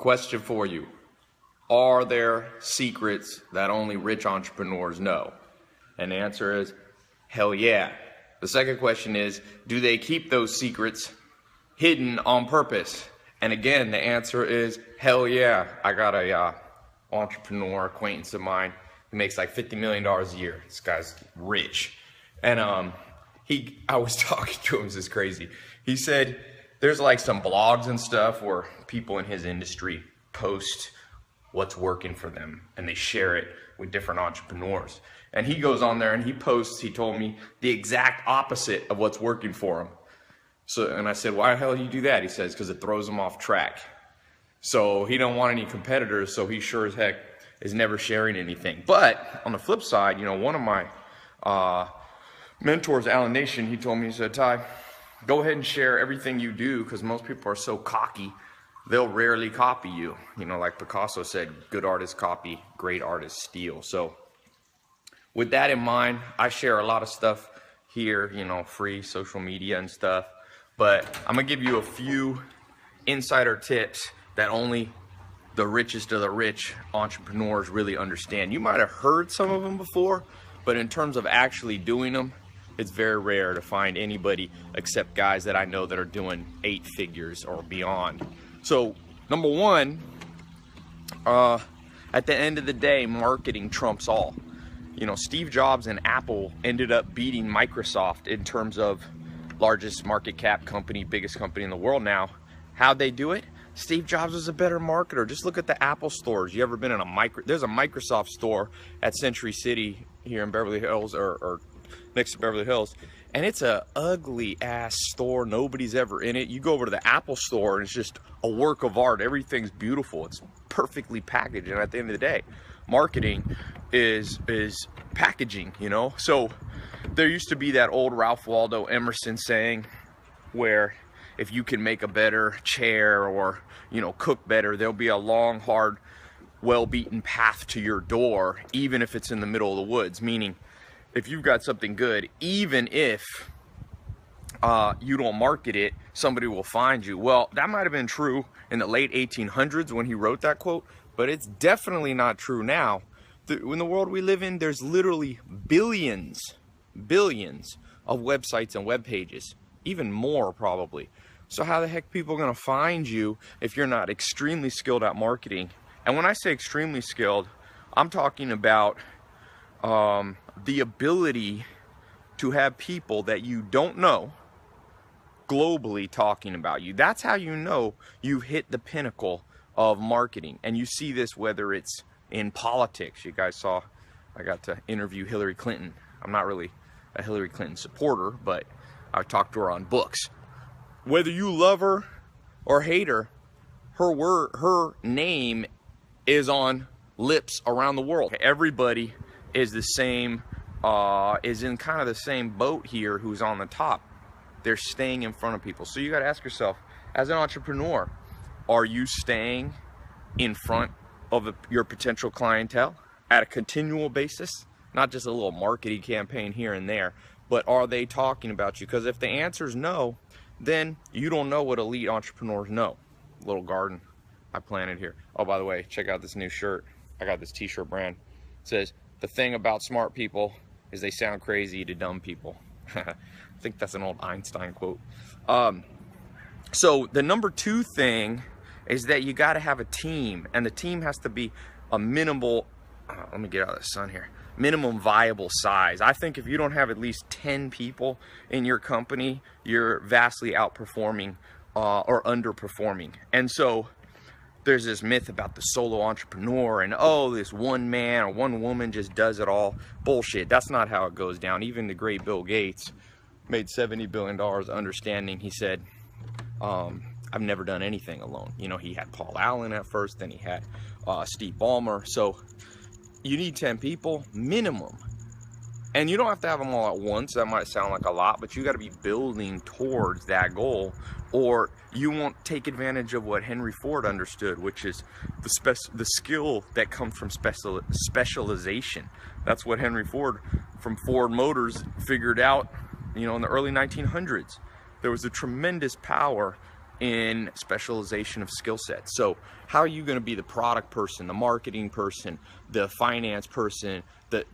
Question for you. Are there secrets that only rich entrepreneurs know? And the answer is, hell yeah. The second question is, do they keep those secrets hidden on purpose? And again, the answer is, hell yeah. I got a entrepreneur acquaintance of mine who makes like $50 million a year. This guy's rich. And I was talking to him, this is crazy. He said there's like some blogs and stuff where people in his industry post what's working for them and they share it with different entrepreneurs. And he goes on there and he posts, he told me, the exact opposite of what's working for him. And I said, why the hell do you do that? He says, because it throws him off track. So he don't want any competitors, so he sure as heck is never sharing anything. But on the flip side, you know, one of my mentors, Alan Nation, he told me, he said, Ty, go ahead and share everything you do, because most people are so cocky, they'll rarely copy you. You know, like Picasso said, good artists copy, great artists steal. So with that in mind, I share a lot of stuff here, you know, free social media and stuff. But I'm going to give you a few insider tips that only the richest of the rich entrepreneurs really understand. You might have heard some of them before, but in terms of actually doing them, it's very rare to find anybody except guys that I know that are doing 8 figures or beyond. So, number one, at the end of the day, marketing trumps all. You know, Steve Jobs and Apple ended up beating Microsoft in terms of largest market cap company, biggest company in the world now. How'd they do it? Steve Jobs was a better marketer. Just look at the Apple stores. You ever been in there's a Microsoft store at Century City here in Beverly Hills or next to Beverly Hills, and it's a ugly ass store. Nobody's ever in it. You go over to the Apple store and it's just a work of art. Everything's beautiful. It's perfectly packaged. And at the end of the day, marketing is packaging, you know? So there used to be that old Ralph Waldo Emerson saying where if you can make a better chair or, you know, cook better, there'll be a long, hard, well-beaten path to your door, even if it's in the middle of the woods. Meaning, if you've got something good, even if you don't market it, somebody will find you. Well, that might have been true in the late 1800s when he wrote that quote, but it's definitely not true now. In the world we live in, there's literally billions of websites and web pages, even more probably. So how the heck are people going to find you if you're not extremely skilled at marketing? And when I say extremely skilled, I'm talking about the ability to have people that you don't know globally talking about you. That's how you know you've hit the pinnacle of marketing. And you see this whether it's in politics. You guys saw I got to interview Hillary Clinton. I'm not really a Hillary Clinton supporter, but I talked to her on books. Whether you love her or hate her, her name is on lips around the world. Everybody is the same, is in kind of the same boat here who's on the top. They're staying in front of people. So you got to ask yourself, as an entrepreneur, are you staying in front of your potential clientele at a continual basis? Not just a little marketing campaign here and there, but are they talking about you? Because if the answer is no, then you don't know what elite entrepreneurs know. Little garden I planted here. Oh, by the way, check out this new shirt. I got this t-shirt brand. It says, the thing about smart people is they sound crazy to dumb people. I think that's an old Einstein quote. So the number 2 thing is that you got to have a team, and the team has to be a minimal, let me get out of the sun here, minimum viable size. I think if you don't have at least 10 people in your company, you're vastly outperforming or underperforming. And so there's this myth about the solo entrepreneur and, oh, this one man or one woman just does it all. Bullshit. That's not how it goes down. Even the great Bill Gates made $70 billion understanding. He said, I've never done anything alone. You know, he had Paul Allen at first, then he had Steve Ballmer. So you need 10 people minimum. And you don't have to have them all at once. That might sound like a lot, but you got to be building towards that goal, or you won't take advantage of what Henry Ford understood, which is the skill that comes from specialization. That's what Henry Ford from Ford Motors figured out, you know, in the early 1900s. There was a tremendous power in specialization of skill sets. So how are you going to be the product person, the marketing person, the finance person, the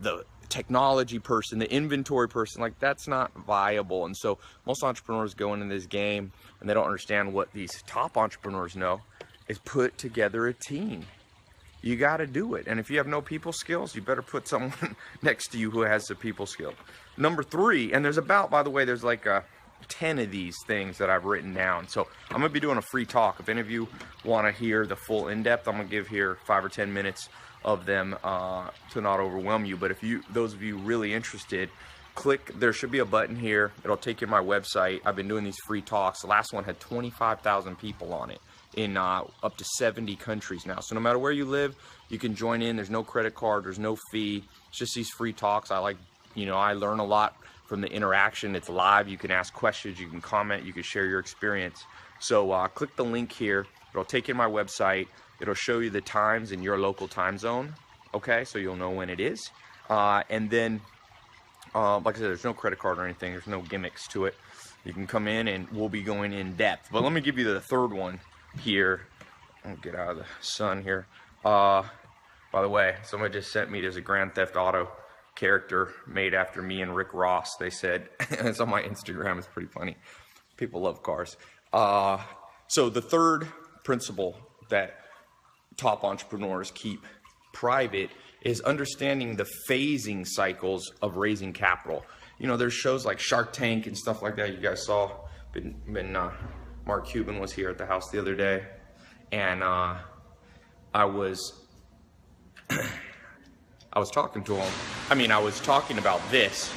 technology person, the inventory person? Like, that's not viable. And so most entrepreneurs go into this game and they don't understand what these top entrepreneurs know is put together a team. You got to do it. And if you have no people skills, you better put someone next to you who has the people skill. Number 3, and there's about, by the way, there's like 10 of these things that I've written down. So I'm going to be doing a free talk. If any of you want to hear the full in-depth, I'm going to give here 5 or 10 minutes of them to not overwhelm you. But if those of you really interested, click, there should be a button here. It'll take you to my website. I've been doing these free talks. The last one had 25,000 people on it in up to 70 countries now. So no matter where you live, you can join in. There's no credit card, there's no fee. It's just these free talks. I learn a lot from the interaction. It's live. You can ask questions, you can comment, you can share your experience. So click the link here. It'll take you to my website. It'll show you the times in your local time zone. Okay, so you'll know when it is. And then, like I said, there's no credit card or anything. There's no gimmicks to it. You can come in and we'll be going in depth. But let me give you the third one here. I'll get out of the sun here. By the way, somebody just sent me, there's a Grand Theft Auto character made after me and Rick Ross. They said, it's on my Instagram, it's pretty funny. People love cars. So the third principle that top entrepreneurs keep private is understanding the phasing cycles of raising capital. You know, there's shows like Shark Tank and stuff like that. You guys saw, Mark Cuban was here at the house the other day, and I was talking to him. I was talking about this.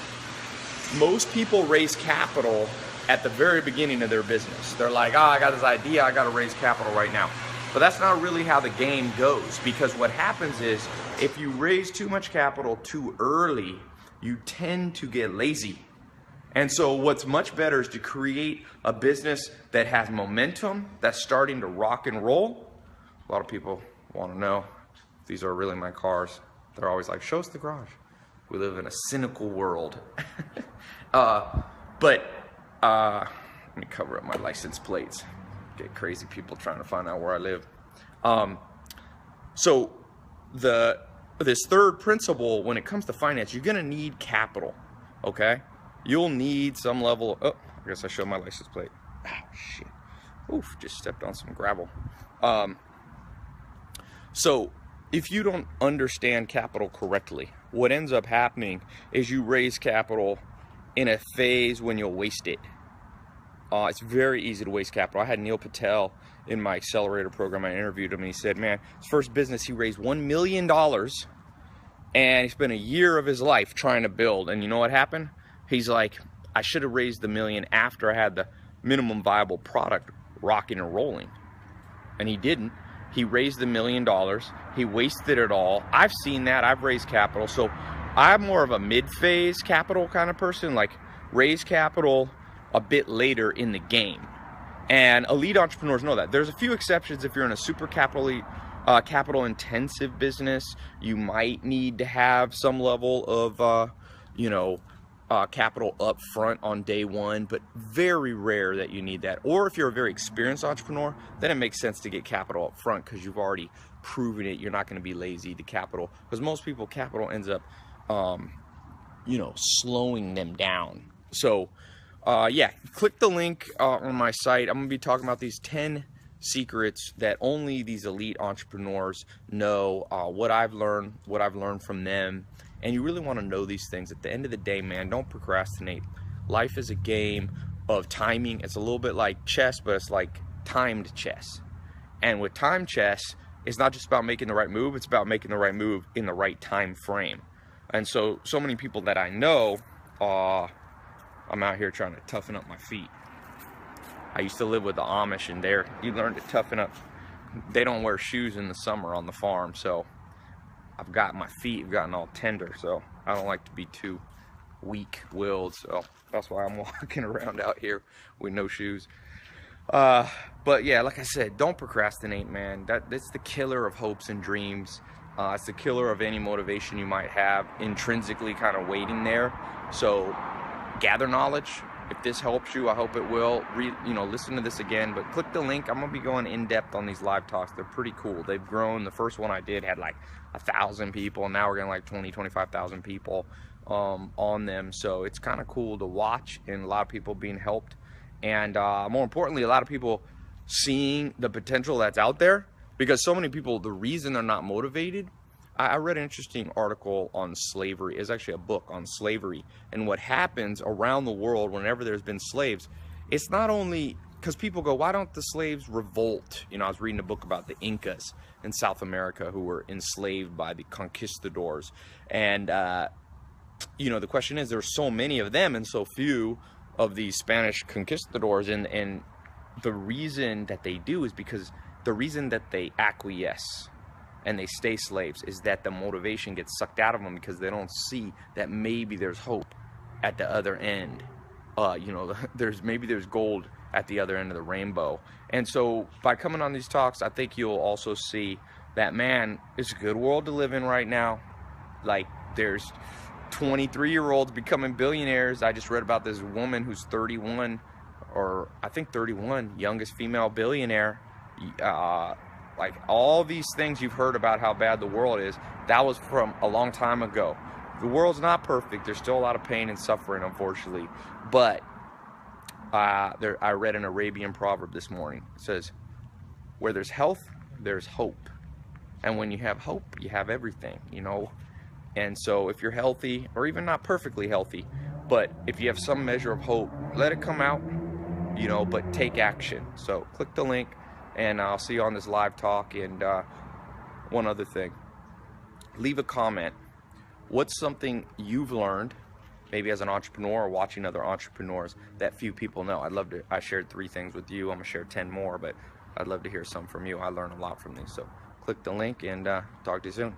Most people raise capital at the very beginning of their business. They're like, I got this idea, I got to raise capital right now. But that's not really how the game goes, because what happens is if you raise too much capital too early, you tend to get lazy. And so what's much better is to create a business that has momentum, that's starting to rock and roll. A lot of people want to know if these are really my cars. They're always like, show us the garage. We live in a cynical world. Let me cover up my license plates. Get crazy people trying to find out where I live. So this third principle, when it comes to finance, you're gonna need capital, okay? You'll need some level of, I guess I showed my license plate. Shit. Oof, just stepped on some gravel. So if you don't understand capital correctly, what ends up happening is you raise capital in a phase when you'll waste it. It's very easy to waste capital. I had Neil Patel in my accelerator program. I interviewed him and he said, man, his first business, he raised $1 million and he spent a year of his life trying to build. And you know what happened? He's like, I should have raised the million after I had the minimum viable product rocking and rolling. And he didn't. He raised the $1 million. He wasted it all. I've seen that. I've raised capital. So I'm more of a mid-phase capital kind of person, like raise capital a bit later in the game. And elite entrepreneurs know that. There's a few exceptions. If you're in a super capital intensive business, you might need to have some level of capital up front on day one, but very rare that you need that. Or if you're a very experienced entrepreneur, then it makes sense to get capital up front because you've already proven it. You're not going to be lazy to capital, because most people, capital ends up slowing them down. So click the link on my site. I'm gonna be talking about these 10 secrets that only these elite entrepreneurs know, what I've learned from them. And you really want to know these things. At the end of the day, man, don't procrastinate. Life is a game of timing. It's a little bit like chess, but it's like timed chess. And with time chess, it's not just about making the right move, it's about making the right move in the right time frame. And so many people that I know, I'm out here trying to toughen up my feet. I used to live with the Amish, and you learn to toughen up. They don't wear shoes in the summer on the farm, so I've got my feet have gotten all tender, so I don't like to be too weak-willed, so that's why I'm walking around out here with no shoes. But yeah, like I said, don't procrastinate, man. That's the killer of hopes and dreams. It's the killer of any motivation you might have intrinsically kind of waiting there. So gather knowledge, If this helps you, I hope it will. Listen to this again, but click the link. I'm gonna be going in depth on these live talks. They're pretty cool. They've grown. The first one I did had like 1,000 people. Now we're getting like 25,000 people on them. So it's kind of cool to watch, and a lot of people being helped, and more importantly, a lot of people seeing the potential that's out there. Because so many people, the reason they're not motivated, I read an interesting article on slavery. It's actually a book on slavery and what happens around the world whenever there's been slaves. It's not only because people go, why don't the slaves revolt? I was reading a book about the Incas in South America who were enslaved by the conquistadors. And, the question is, there's so many of them and so few of the Spanish conquistadors. And the reason that they do is because the reason that they acquiesce and they stay slaves is that the motivation gets sucked out of them because they don't see that maybe there's hope at the other end. There's gold at the other end of the rainbow. And so by coming on these talks, I think you'll also see that, man, it's a good world to live in right now. Like, there's 23-year-olds becoming billionaires. I just read about this woman who's 31, or I think 31, youngest female billionaire. Like, all these things you've heard about how bad the world is, that was from a long time ago. The world's not perfect. There's still a lot of pain and suffering, unfortunately. But I read an Arabian proverb this morning. It says, where there's health, there's hope. And when you have hope, you have everything, And so if you're healthy, or even not perfectly healthy, but if you have some measure of hope, let it come out, but take action. So click the link. And I'll see you on this live talk. And one other thing, leave a comment. What's something you've learned, maybe as an entrepreneur or watching other entrepreneurs, that few people know? I shared 3 things with you. I'm gonna share 10 more, but I'd love to hear some from you. I learned a lot from these. So click the link and talk to you soon.